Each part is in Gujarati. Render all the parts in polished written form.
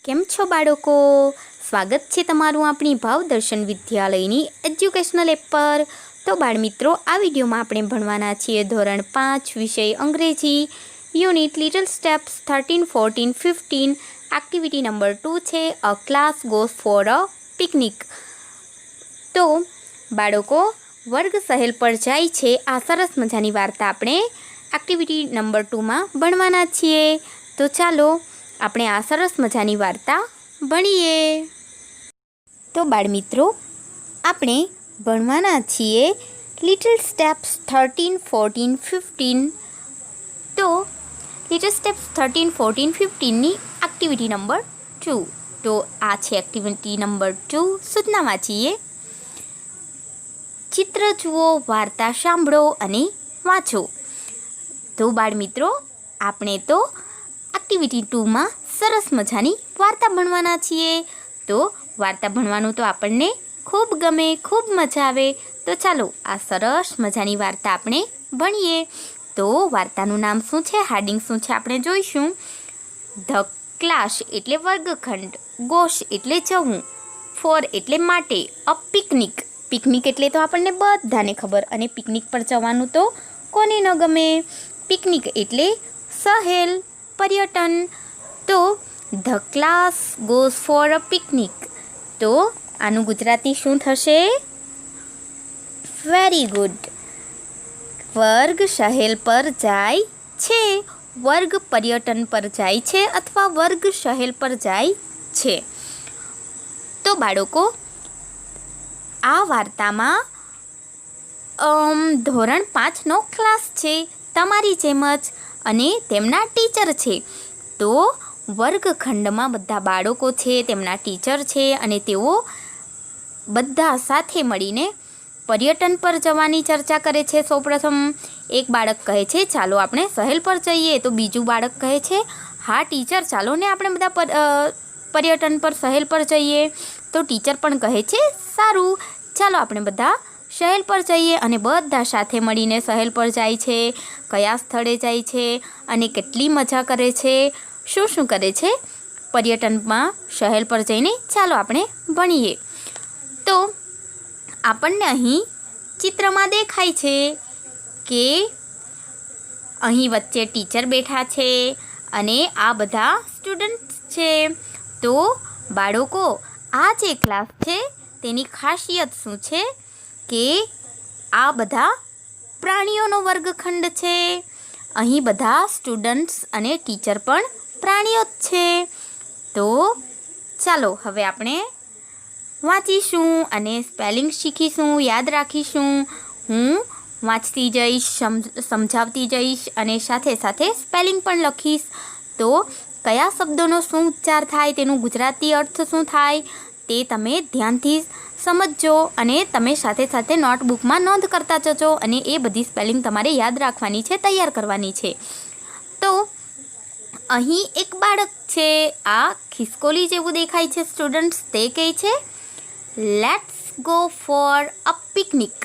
કેમ છો બાળકો? સ્વાગત છે તમારું આપણી ભાવદર્શન વિદ્યાલયની એજ્યુકેશનલ એપ પર. તો બાળમિત્રો, આ વિડીયોમાં આપણે ભણવાના છીએ ધોરણ 5 વિષય અંગ્રેજી unit little steps 13, 14, 15. Activity number 2 છે a class goes for a picnic. તો બાળકો, વર્ગ સહેલ પર જાય છે, આ સરસ મજાની વાર્તા આપણે એક્ટિવિટી નંબર 2માં ભણવાના છીએ. તો ચાલો આપણે આ સરસ મજાની વાર્તા ભણીએ. તો બાળમિત્રો, આપણે ભણવાના છીએ લિટલ સ્ટેપ્સ 13, 14, 15. તો લિટલ સ્ટેપ્સ 13, 14, 15ની એક્ટિવિટી નંબર 2. તો આ છે એક્ટિવિટી નંબર 2. સૂચના વાંચીએ. ચિત્ર જુઓ, વાર્તા સાંભળો અને વાંચો. તો બાળમિત્રો, આપણે તો એક્ટિવિટી 2માં સરસ મજાની વાર્તા ભણવાના છીએ. તો વાર્તા ભણવાનું તો આપણને ખૂબ ગમે, ખૂબ મજા આવે. તો ચાલો આ સરસ મજાની વાર્તા આપણે ભણીએ. તો વાર્તાનું નામ શું છે, હેડિંગ શું છે આપણે જોઈશું. ધ ક્લાસ એટલે વર્ગખંડ, ગોશ એટલે જવું, ફોર એટલે માટે, અ પિકનિક. પિકનિક એટલે તો આપણને બધાને ખબર, અને પિકનિક પર જવાનું તો કોને ન ગમે. પિકનિક એટલે સહેલ, પર્યટન. તો the class goes for a picnic. તો આનું ગુજરાતી શું થશે? Very good. વર્ગ સહેલ પર જાય છે. વર્ગ પર્યટન પર જાય છે અથવા વર્ગ સહેલ પર જાય છે. તો બાળકો, આ વાર્તામાં ધોરણ 5નો ક્લાસ છે, તમારી જેમ જ, અને તેમના ટીચર છે. તો વર્ગખંડમાં બધા બાળકો છે, તેમના ટીચર છે, અને તેઓ બધા સાથે મળીને પર્યટન પર જવાની ચર્ચા કરે છે. સૌપ્રથમ એક બાળક કહે છે ચાલો આપણે સહેલ પર જઈએ. તો બીજું બાળક કહે છે હા ટીચર, ચાલો ને આપણે બધા પર્યટન પર સહેલ પર જઈએ. તો ટીચર પણ કહે છે સારું, ચાલો આપણે બધા સહેલ પર જઈએ. અને બધા સાથે મળીને સહેલ પર જાય છે. કયા સ્થળે જાય છે અને કેટલી મજા કરે છે, શું શું કરે છે પર્યટનમાં સહેલ પર જઈને, ચાલો આપણે ભણીએ. તો આપણને અહીં ચિત્રમાં દેખાય છે કે અહીં વચ્ચે ટીચર બેઠા છે અને આ બધા સ્ટુડન્ટ્સ છે. તો બાળકો, આ જે ક્લાસ છે તેની ખાસિયત શું છે કે આ બધા પ્રાણીઓનો વર્ગખંડ છે. અહીં બધા સ્ટુડન્ટ્સ અને ટીચર પણ પ્રાણીઓ જ છે. તો ચાલો હવે આપણે વાંચીશું અને સ્પેલિંગ શીખીશું, યાદ રાખીશું. હું વાંચતી જઈશ, સમજાવતી જઈશ અને સાથે સાથે સ્પેલિંગ પણ લખીશ. તો કયા શબ્દોનો શું ઉચ્ચાર થાય, તેનું ગુજરાતી અર્થ શું થાય, તે તમે ધ્યાનથી સમજજો અને તમે સાથે સાથે નોટબુકમાં નોંધ કરતા જજો. અને એ બધી સ્પેલિંગ તમારે યાદ રાખવાની છે, તૈયાર કરવાની છે. તો અહીં એક બાળક છે, આ ખિસકોલી જેવું દેખાય છે સ્ટુડન્ટ્સ, તે કહે છે let's go for a picnic.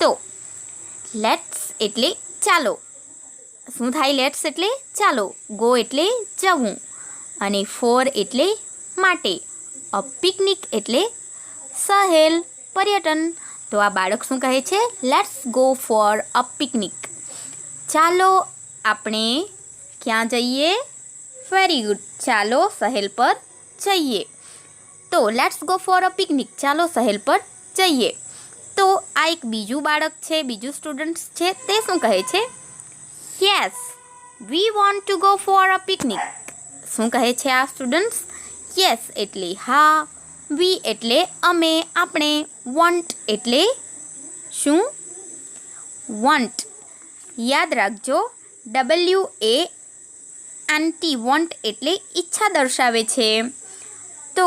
તો લેટ્સ એટલે ચાલો. શું થાય? લેટ્સ એટલે ચાલો, ગો એટલે જવું, અને ફોર એટલે માટે, અ પિકનિક એટલે સહેલ, પર્યટન. તો આ બાળક શું કહે છે? Let's go for a picnic. ચાલો આપણે ક્યાં જઈએ? વેરી ગુડ, ચાલો સહેલ પર જઈએ. તો let's go for a picnic, ચાલો સહેલ પર જઈએ. તો આ એક બીજું બાળક છે, બીજું સ્ટુડન્ટ્સ છે, તે શું કહે છે? Yes, we want to go for a picnic. શું કહે છે આ સ્ટુડન્ટ્સ? યસ એટલે હા, વી એટલે અમે, આપણે, વોન્ટ એટલે શું? વોન્ટ. યાદ રાખજો, WANT, વોન્ટ એટલે ઈચ્છા દર્શાવે છે. તો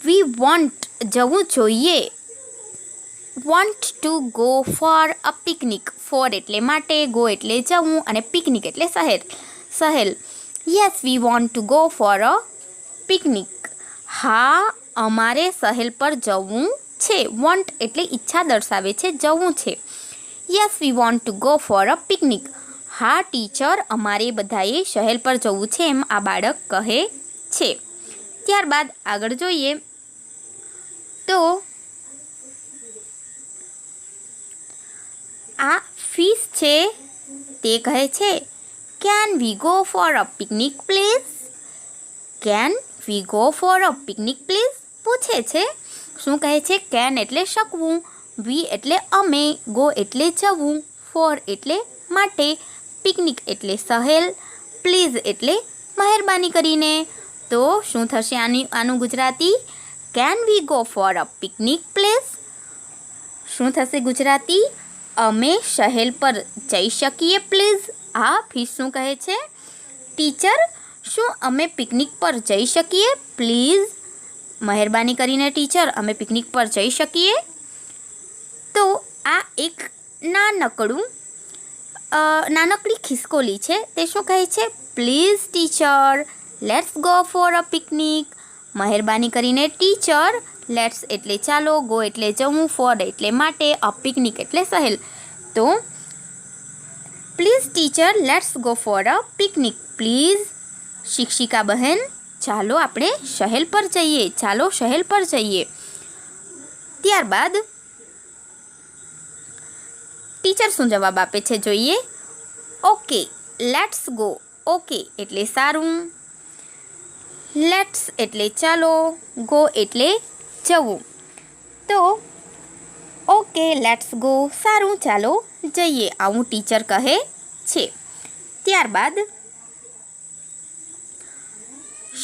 વી વોન્ટ જવું જોઈએ, want to go for a picnic. For એટલે માટે, ગો એટલે જવું, અને પિકનિક એટલે સહેલ. Yes, we want to go for a picnic. હા, અમારે સહેલ પર જવું છે. વોન્ટ એટલે ઈચ્છા દર્શાવે છે, જવું છે. Yes, we want to go for a picnic. હા ટીચર, અમારે બધાએ સહેલ પર જવું છે, એમ આ બાળક કહે છે। ત્યારબાદ આગળ જોઈએ તો આ ફિશ છે તે કહે છે can we go for a picnic please? Can we go for a picnic please પૂછે છે। શું કહે છે? કેન એટલે શકવું, વી એટલે અમે, ગો એટલે જવું, ફોર એટલે માટે, પિકનિક એટલે સહેલ, પ્લીઝ એટલે મહેરબાની કરીને। તો શું થશે આનું Gujarati? Can we go for a picnic please? શું થશે ગુજરાતી? અમે સહેલ પર જઈ શકીએ પ્લીઝ? આ ફિશ શું કહે છે? ટીચર, શું અમે પિકનિક પર જઈ શકીએ પ્લીઝ? મહેરબાની કરીને ટીચર, અમે પિકનિક પર જઈ શકીએ? તો આ એક નાનકડી ખિસકોલી છે તે શું કહે છે? Please teacher, let's go for a picnic. મહેરબાની કરીને ટીચર, લેટ્સ એટલે ચાલો, ગો એટલે જવું, ફોર એટલે માટે, અ પિકનિક એટલે સહેલ। તો please teacher, let's go for a picnic please. શિક્ષિકા બહેન, ચાલો આપણે સહેલ પર જઈએ, ચાલો સહેલ પર જઈએ। ત્યારબાદ ટીચર શું જવાબ આપે છે જોઈએ। Okay, let's go. ઓકે એટલે સારું, લેટ્સ એટલે ચાલો, ગો એટલે જવું। તો ઓકે લેટ્સ ગો, સારું ચાલો જઈએ, આવું ટીચર કહે છે। ત્યારબાદ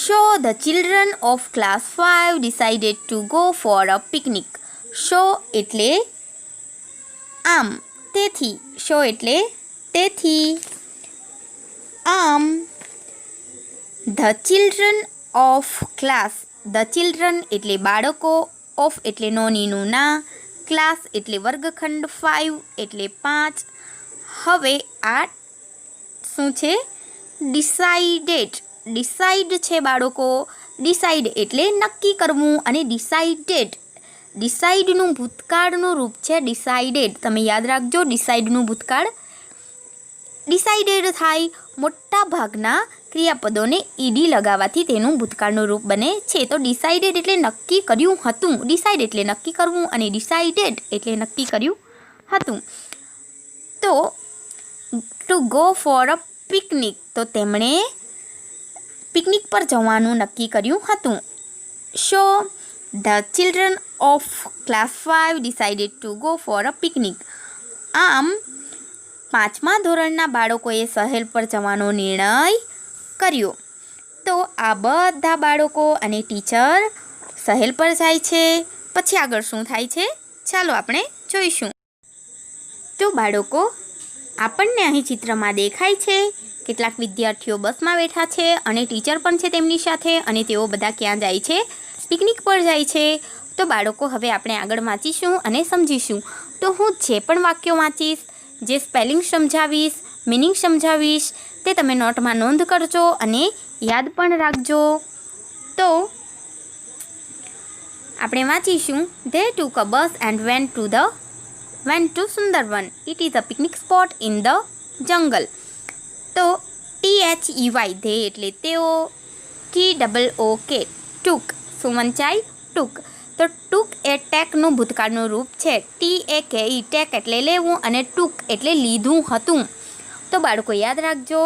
show the children of class 5 decided to go for a picnic। Show એટલે આમ, તેથી, શો એટલે તેથી, આમ, the children of class, the children એટલે બાળકો, ઓફ એટલે નોનીનું ના, ક્લાસ એટલે વર્ગખંડ, 5 એટલે 5। હવે આ શું છે? ડિસાઇડેડ, ડિસાઇડ છે બાળકો, ડિસાઇડ એટલે નક્કી કરવું, અને ડિસાઇડેડ, ડિસાઇડનું ભૂતકાળનું રૂપ છે ડિસાઇડેડ। તમે યાદ રાખજો, ડિસાઇડનું ભૂતકાળ ડિસાઇડેડ થાય। મોટા ભાગના ક્રિયાપદોને ઈડી લગાવવાથી તેનું ભૂતકાળનું રૂપ બને છે। તો ડિસાઇડેડ એટલે નક્કી કર્યું હતું, ડિસાઇડ એટલે નક્કી કરવું, અને ડિસાઇડેડ એટલે નક્કી કર્યું હતું। તો two go for a picnic, તો તેમણે પિકનિક પર જવાનું નક્કી કર્યું હતું। Show the children of class 5 decided to go for a picnic। આમ 5મા ધોરણના બાળકોએ સહેલ પર જવાનો નિર્ણય કર્યો। તો આ બધા બાળકો અને ટીચર સહેલ પર જાય છે। પછી આગળ શું થાય છે ચાલો આપણે જોઈશું। તો બાળકો, આપણને અહીં ચિત્રમાં દેખાય છે કેટલાક વિદ્યાર્થીઓ બસમાં બેઠા છે અને ટીચર પણ છે તેમની સાથે, અને તેઓ બધા ક્યાં જાય છે? પિકનિક પર જાય છે। તો બાળકો, હવે આપણે આગળ વાંચીશું અને સમજીશું। તો હું જે પણ વાક્યો વાંચીશ, જે સ્પેલિંગ સમજાવીશ, મિનિંગ સમજાવીશ, તે તમે નોટમાં નોંધ કરજો અને યાદ પણ રાખજો। તો આપણે વાંચીશું। They took a bus and went to Sundarban. It is a picnic spot in the jungle. તો THEY, they એટલે તેઓ, TOOK, took, શું વંચાય? took। તો took એ ટેકનું ભૂતકાળનું રૂપ છે। TAKE, ટેક એટલે લેવું, અને took એટલે લીધું હતું। તો બાળકો યાદ રાખજો,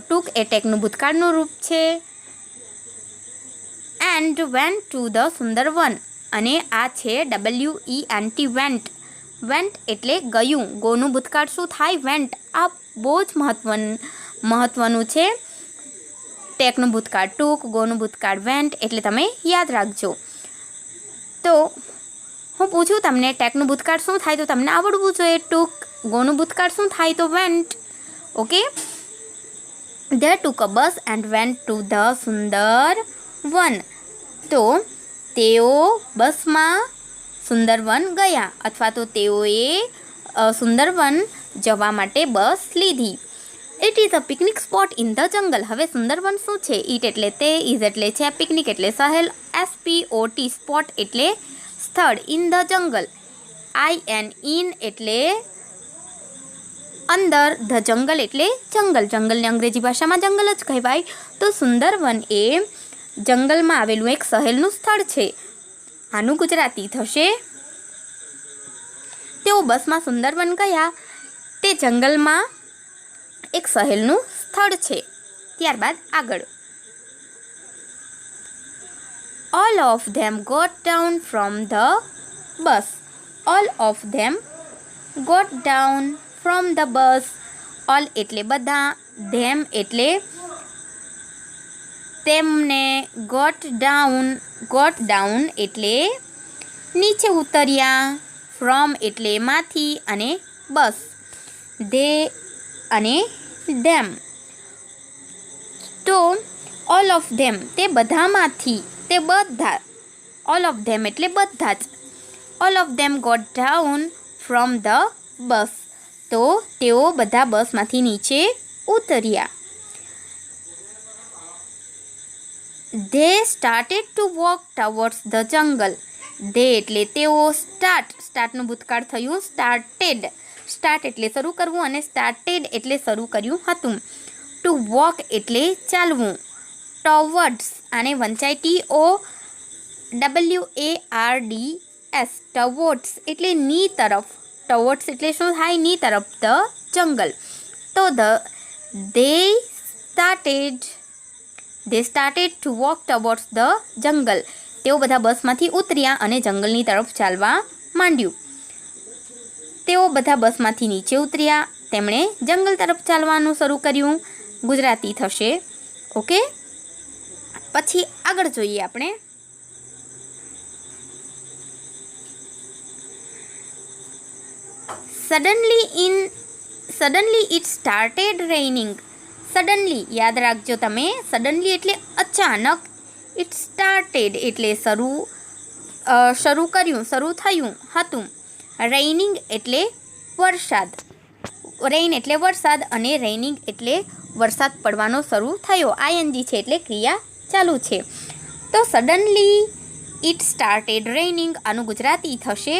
took એ ટેકનું ભૂતકાળનું રૂપ છે। and went to the Sundarban, અને આ છે WENT, went, went એટલે ગયું, ગોનું ભૂતકાળ શું થાય? went। આ બહુ જ મહત્વનું છે। ટેકનું ભૂતકાળ took, ગોનું ભૂતકાળ went, એટલે તમે યાદ રાખજો। તો હું પૂછું તમને, ટેકનું ભૂતકાળ શું થાય? તો તમને આવડવું જોઈએ took, ગોનું ભૂતકાળ શું થાય? તો went। Okay, they took a bus and went to the Sundarban। તો તેઓ બસમાં સુંદરવન ગયા, અથવા તો તેઓએ સુંદરવન જવા માટે બસ લીધી। It is a picnic spot in the jungle. હવે સુંદરવન શું છે? ઇટ એટલે તે, ઇઝ એટલે છે, પિકનિક એટલે સહેલ, SPOT સ્પોટ એટલે સ્થળ, ઇન ધ જંગલ, IN એટલે અંદર ધ જંગલ એટલે જંગલ, જંગલને અંગ્રેજી ભાષામાં જંગલ જ કહેવાય. તો સુંદરવન એ જંગલમાં આવેલું એક સહેલનું સ્થળ છે. આનું ગુજરાતી થશે, તેઓ બસમાં સુંદરવન ગયા, તે જંગલમાં એક સહેલનું સ્થળ છે. ત્યારબાદ આગળ, all of them got down from the bus. all of them got down from the bus. all એટલે બધા, them એટલે તેમને, got down એટલે નીચે ઉતર્યા, from એટલે માંથી અને બસ, they અને them. તો all of them તે બધામાંથી, તે બધા, all of them એટલે બધા જ. all of them got down from the bus. તો તેઓ બધા બસમાંથી નીચે ઉતર્યા. they started to walk towards the jungle. they એટલે તેઓ, સ્ટાર્ટનું ભૂતકાળ થયું started. સ્ટાર્ટ એટલે શરૂ કરવું અને started એટલે શરૂ કર્યું હતું. to walk એટલે ચાલવું. towards આને વંચાય TOWARDS, towards એટલે ની તરફ. towards એટલે શું થાય? ની તરફ. the jungle. તો they started to walk towards the jungle. તેઓ બધા બસમાંથી ઉતર્યા અને જંગલની તરફ ચાલવા માંડ્યું. તેઓ બધા બસમાંથી નીચે ઉતર્યા, તેમણે જંગલ તરફ ચાલવાનું શરૂ કર્યું. ગુજરાતી થશે. ઓકે, પછી આગળ જોઈએ આપણે. suddenly it started raining. suddenly યાદ રાખજો તમે, suddenly એટલે અચાનક, it started એટલે શરૂ કર્યું, શરૂ થયું હતું. raining એટલે વરસાદ, rain એટલે વરસાદ અને raining એટલે વરસાદ પડવાનો શરૂ થયો. ING છે એટલે ક્રિયા ચાલુ છે. તો suddenly it started raining આનું ગુજરાતી થશે,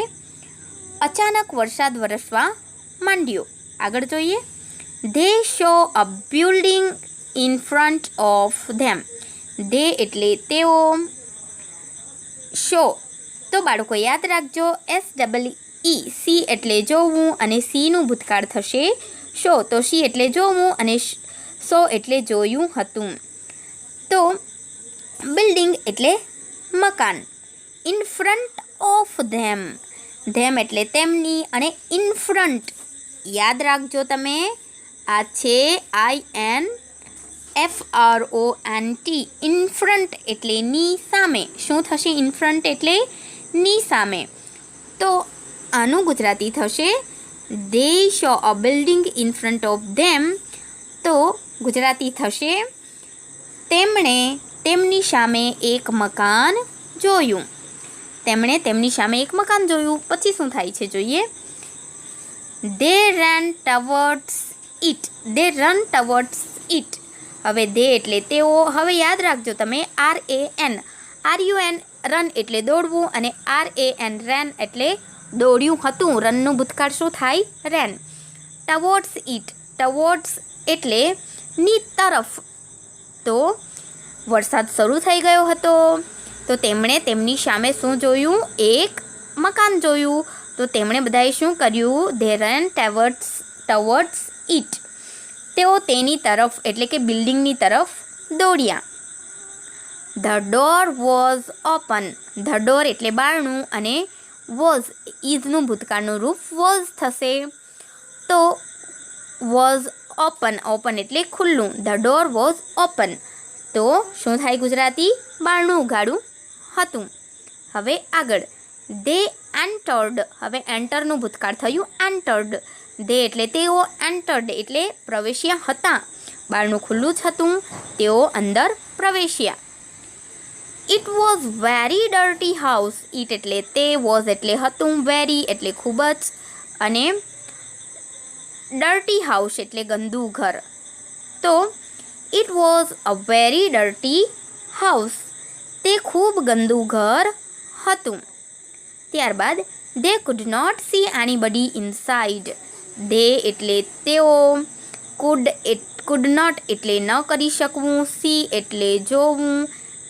અચાનક વરસાદ વરસવા માંડ્યો. આગળ જોઈએ. they saw a building in front of them. they એટલે તેઓ, show તો બાળકો યાદ રાખજો SEE, સી એટલે જોવું અને સીનું ભૂતકાળ થશે શો. તો સી એટલે જોવું અને સો એટલે જોયું હતું. તો બિલ્ડિંગ એટલે મકાન. ઇન ફ્રન્ટ ઓફ ધેમ, ધેમ એટલે તેમની અને ઇન ફ્રન્ટ યાદ રાખજો તમે, આ છે INFRONT. ઇન ફ્રન્ટ એટલે ની સામે. શું થશે? ઇન ફ્રન્ટ એટલે ની સામે. તો આનું ગુજરાતી થશે they saw a building in front of them. તો ગુજરાતી થશે તેમણે તેમની સામે એક મકાન જોયું. તેમણે તેમની સામે એક મકાન જોયું. પછી શું થાય છે જોઈએ. they ran towards it. they run towards it. હવે they એટલે તેઓ. હવે યાદ રાખજો તમે RAN, RUN રન એટલે દોડવું અને RAN ran એટલે દોડ્યું હતું. રનનું ભૂતકાળ શું થાય? રેન. ટવર્ડ્સ ઇટ, ટવર્ડ્સ એટલે ની તરફ. તો વરસાદ શરૂ થઈ ગયો હતો, તો તેમણે તેમની સામે શું જોયું? એક મકાન જોયું. તો તેમણે બધાએ શું કર્યું? they ran towards it. તેઓ તેની તરફ એટલે કે બિલ્ડિંગની તરફ દોડ્યા. the door was open. the door એટલે બારણું અને was ઇઝનું ભૂતકાળનું રૂપ was થશે. તો was open, open એટલે ખુલ્લું. the door was open. તો શું થાય ગુજરાતી? બારણું ઉઘાડું હતું. હવે આગળ. they entered. હવે એન્ટરનું ભૂતકાળ થયું entered. they એટલે તેઓ, entered એટલે પ્રવેશ્યા હતા. બારણું ખુલ્લું જ હતું, તેઓ અંદર પ્રવેશ્યા. It was very dirty house. It એટલે તે, was એટલે હતું, very એટલે ખૂબ જ અને dirty house એટલે ગંદુ ઘર. તો it was a very dirty house. તે ખૂબ ગંદુ ઘર હતું. ત્યારબાદ they could not see anybody inside. They એટલે તેઓ, કુડ નોટ એટલે ન કરી શકવું, સી એટલે જોવું,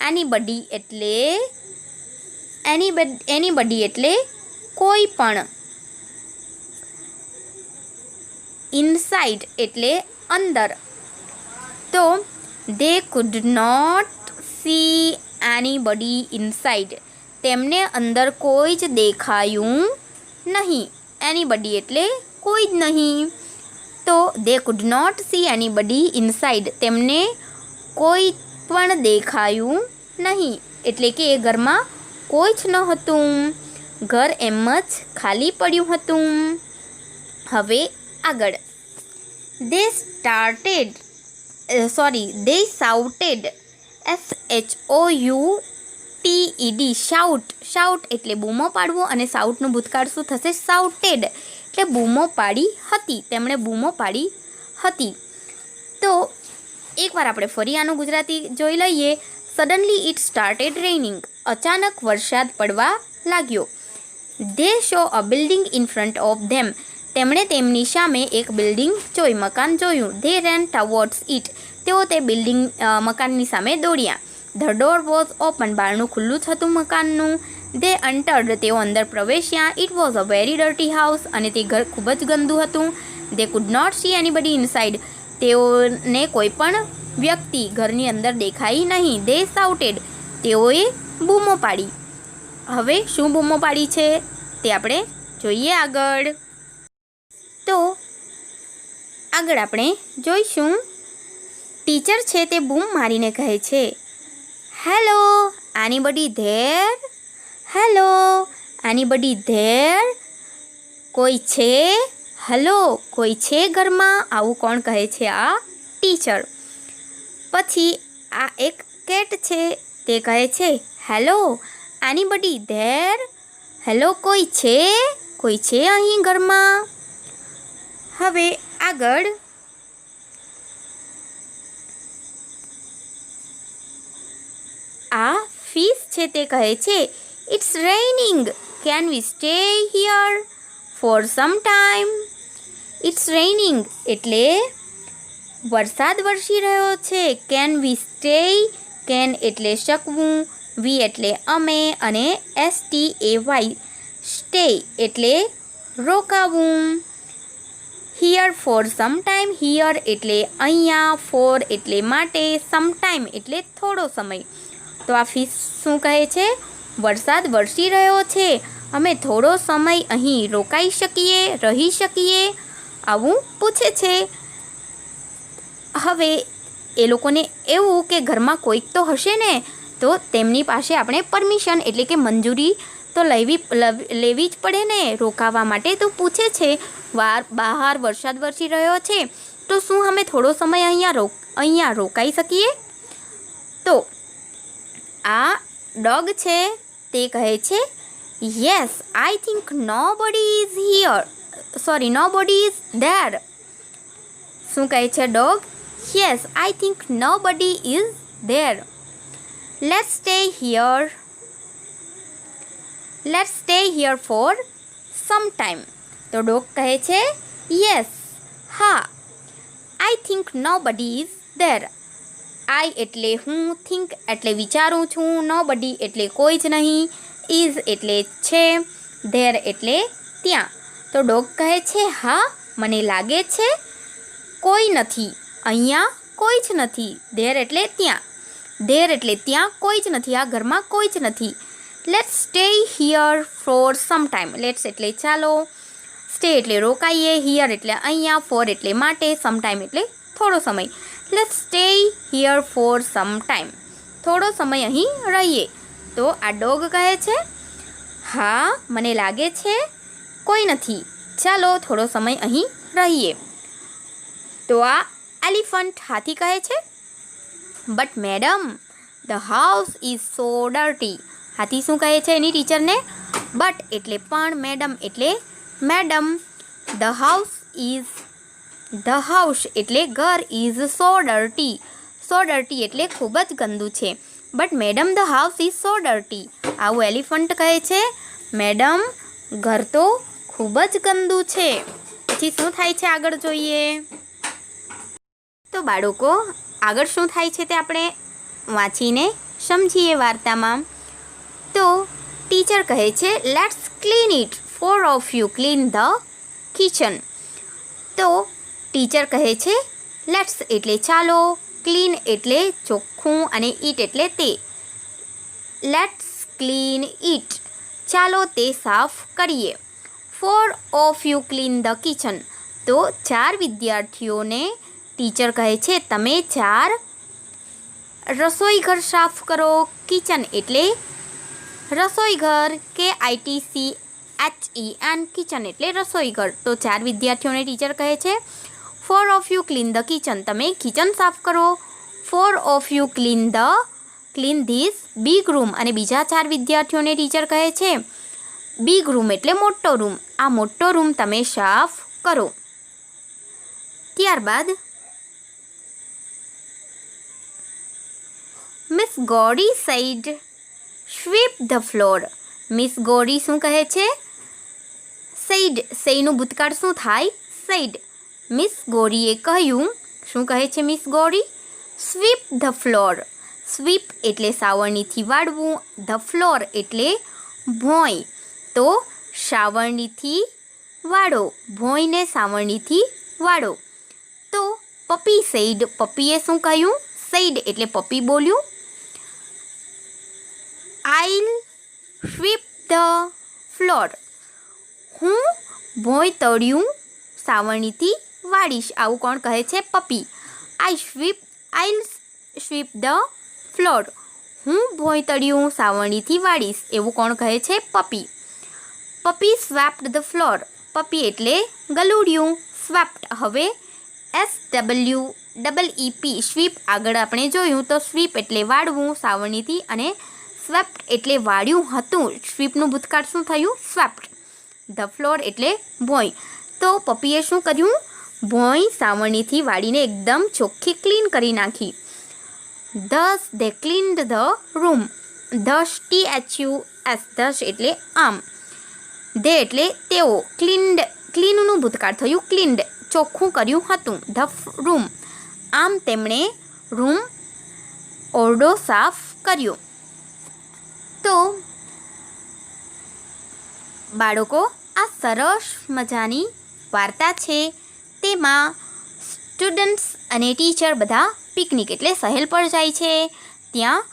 એનીબડી એટલે કોઈ પણ, ઇનસાઇડ એટલે અંદર. તો they could not see anybody inside. તેમને અંદર કોઈ જ દેખાયું નહીં. એનીબડી એટલે કોઈ જ નહીં. તો they could not see anybody inside. તેમને કોઈ પણ દેખાયું નહીં. એટલે કે એ ઘરમાં કોઈ જ ન હતું. ઘર એમ જ ખાલી પડ્યું હતું. હવે આગળ. they shouted, શાઉટ એટલે બૂમો પાડવું, અને શાઉટનું ભૂતકાળ શું થશે? શાઉટેડ એટલે બૂમો પાડી હતી. તેમણે બૂમો પાડી હતી. તો એકવાર આપણે ફરી આનું ગુજરાતી જોઈ લઈએ. Suddenly it started raining. અચાનક વરસાદ પડવા લાગ્યો. They saw a building in front of them. તેમણે તેમની સામે એક બિલ્ડિંગ જોઈ, મકાન જોયું. They ran towards it. તેઓ તે મકાનની સામે દોડ્યા. The door was open. બારણું ખુલ્લું જ હતું મકાનનું. They entered. તેઓ અંદર પ્રવેશ્યા. It was a very dirty house. અને તે ઘર ખૂબ જ ગંદુ હતું. They could not see anybody inside. તેઓને કોઈ પણ વ્યક્તિ ઘરની અંદર દેખાઈ નહીં. They shouted. તેઓએ બૂમો પાડી. હવે શું બૂમો પાડી છે તે આપણે જોઈએ આગળ. તો આગળ આપણે જોઈશું. ટીચર છે તે બૂમ મારીને કહે છે, hello anybody there? Hello anybody there? કોઈ છે? હેલો કોઈ છે ઘરમાં? આવું કોણ કહે છે? આ ટીચર. પછી આ એક કેટ છે તે કહે છે, હેલો એનીબડી ધેર? હેલો કોઈ છે? કોઈ છે અહીં ઘરમાં? હવે આગળ. આ ફિશ છે તે કહે છે, it's raining. Can we stay here for some time? It's raining એટલે વરસાદ વરસી રહ્યો છે. Can we stay? કેન એટલે શકવું, વી એટલે અમે, અને STAY સ્ટે એટલે રોકાવું. Here for some time. Here એટલે અહીંયા, ફોર એટલે માટે, સમ ટાઈમ એટલે થોડો સમય. તો આ ફિશ શું કહે છે? વરસાદ વરસી રહ્યો છે, અમે થોડો સમય અહીં રોકાઈ શકીએ, રહી શકીએ? આવું પૂછે છે. હવે એ લોકોને એવું કે ઘરમાં કોઈક તો હશે ને, તો તેમની પાસે આપણે પરમિશન એટલે કે મંજૂરી તો લેવી જ પડે ને રોકાવા માટે. તો પૂછે છે, બહાર વરસાદ વરસી રહ્યો છે, તો શું અમે થોડો સમય અહીંયા રોકાઈ શકીએ? તો આ ડોગ છે તે કહે છે, yes I think nobody is there. શું કહે છે dog? Yes I think nobody is there. Let's stay here for some time. તો ડોગ કહે છે, યસ હા, I think nobody is there. I એટલે હું, થિંક એટલે વિચારું છું, નોબડી એટલે કોઈ જ નહીં, ઇઝ એટલે છે, ધેર એટલે ત્યાં. તો ડોગ કહે છે, હા મને લાગે છે કોઈ નથી, અહીંયા કોઈ જ નથી. ધેર એટલે ત્યાં. ધેર એટલે ત્યાં કોઈ જ નથી, આ ઘરમાં કોઈ જ નથી. Let's stay here for some time. Let's એટલે ચાલો, સ્ટે એટલે રોકાઈએ, હિયર એટલે અહીંયા, ફોર એટલે માટે, સમ ટાઈમ એટલે થોડો સમય. Let's stay here for some time. થોડો સમય અહીં રહીએ. તો આ ડોગ કહે છે, હા મને લાગે છે કોઈ નથી, ચાલો થોડો સમય અહીં રહીએ. તો આ એલિફન્ટ હાથી કહે છે, but madam the house is so dirty. હાથી શું કહે છે એની ટીચરને? બટ એટલે પણ, મેડમ એટલે મેડમ, ધ હાઉસ એટલે ઘર, is so dirty. So dirty એટલે ખૂબ જ ગંદુ છે. But madam the house is so dirty. આવું એલિફન્ટ કહે છે, મેડમ ઘર તો ખૂબ જ ગંદુ છે. પછી શું થાય છે આગળ જોઈએ. તો બાળકો આગળ શું થાય છે તે આપણે વાંચીને સમજીએ વાર્તામાં. તો ટીચર કહે છે let's clean it, 4 of you clean the kitchen. તો ટીચર કહે છે લેટ્સ એટલે ચાલો, ક્લીન એટલે ચોખ્ખું અને ઈટ એટલે તે. લેટ્સ ક્લીન ઇટ, ચાલો તે સાફ કરીએ. 4 of you clean the kitchen. તો 4 વિદ્યાર્થીઓને ટીચર કહે છે તમે 4 રસોઈ ઘર સાફ કરો. કિચન એટલે રસોઈ ઘર, KITCHEN, કિચન એટલે રસોઈ ઘર. તો 4 વિદ્યાર્થીઓને ટીચર કહે છે 4 of you clean the kitchen, તમે કિચન સાફ કરો. 4 of you clean this big room. અને બીજા 4 વિદ્યાર્થીઓને ટીચર કહે છે બિગ રૂમ એટલે મોટો રૂમ, આ મોટો રૂમ તમે સાફ કરો. ત્યારબાદ Miss Gauri said sweep the floor. Miss Gauri શું કહે છે? સેડ, સેનું ભૂતકાળ શું થાય? સેડ. મિસ ગૌરીએ કહ્યું, શું કહે છે Miss Gauri? Sweep the floor. Sweep એટલે સાવરણીથી વાળવું, ધ ફ્લોર એટલે ભોંય. તો સાવરણીથી વાળો, ભોંયને સાવરણીથી વાળો. તો પપી સેડ, પપીએ શું કહ્યું? સેડ એટલે પપી બોલ્યું. I'll sweep the floor. હું ભોંય તળિયું સાવરણીથી વાળીશ, આવું કોણ કહે છે? Puppy. I'll sweep the floor. હું ભોંય તળિયું સાવરણીથી વાળીશ, એવું કોણ કહે છે? Puppy. Puppy swept the floor. Puppy એટલે ગલુડિયું. સ્વેપ્ડ હવે SWEEP, સ્વીપ આગળ આપણે જોયું તો સ્વીપ એટલે વાળવું સાવરણીથી અને સ્વેપ્ડ એટલે વાળ્યું હતું. સ્વીપનું ભૂતકાળ શું થયું? સ્વેપ્ડ. ધ ફ્લોર એટલે ભોંય. તો પપીએ શું કર્યું? ભોંય સાવરણીથી વાળીને એકદમ ચોખ્ખી ક્લીન કરી નાખી. This they cleaned the room. This THUS, this એટલે આમ. દે એટલે તેઓ. ક્લીનનું ભૂતકાળ થયું ક્લીન્ડ, ચોખ્ખું કર્યું હતું. ધ રૂમ, આમ તેમણે રૂમ ઓરડો સાફ કર્યો. તો બાળકો આ સરસ મજાની વાર્તા છે. તેમાં સ્ટુડન્ટ્સ અને ટીચર બધા પિકનિક એટલે સહેલ પર જાય છે. ત્યાં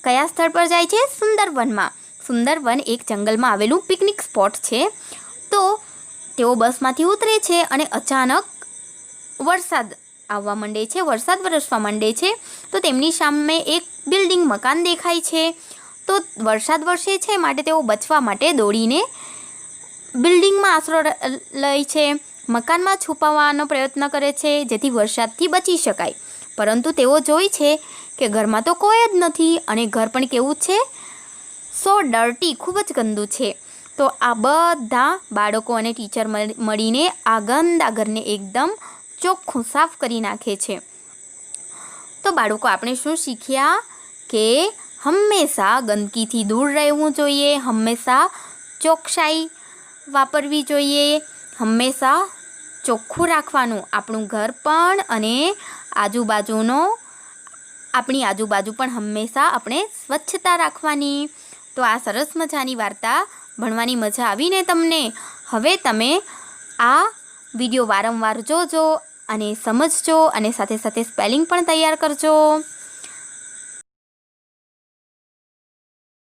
કયા સ્થળ પર જાય છે? સુંદરવનમાં. સુંદરવન એક જંગલમાં આવેલું પિકનિક સ્પોટ છે. તો તેઓ બસમાંથી ઉતરે છે અને અચાનક વરસાદ આવવા માંડે છે, વરસાદ વરસવા માંડે છે. તો તેમની સામે એક બિલ્ડિંગ, મકાન દેખાય છે. તો વરસાદ વરસે છે માટે તેઓ બચવા માટે દોડીને બિલ્ડિંગમાં આશરો લે છે, મકાનમાં છુપાવવાનો પ્રયત્ન કરે છે જેથી વરસાદથી બચી શકાય. પરંતુ તેઓ જોઈ છે કે ઘરમાં તો કોઈ જ નથી અને ઘર પણ કેવું છે? સો ડર્ટી, ખૂબ જ ગંદુ છે. તો આ બધા બાળકો અને ટીચર મળીને આ ગંદા ઘરને એકદમ ચોખ્ખું સાફ કરી નાખે છે. તો બાળકો આપણે શું શીખ્યા? કે હંમેશા ગંદકીથી દૂર રહેવું જોઈએ, હંમેશા ચોકસાઈ વાપરવી જોઈએ, હંમેશા ચોખ્ખું રાખવાનું આપણું ઘર પણ અને આપણી આજુબાજુ પણ હંમેશા આપણે સ્વચ્છતા રાખવાની. તો આ સરસ મજાની વાર્તા ભણવાની મજા આવીને તમને? હવે તમે આ વિડીયો વારંવાર જોજો અને સમજજો અને સાથે સાથે સ્પેલિંગ પણ તૈયાર કરજો.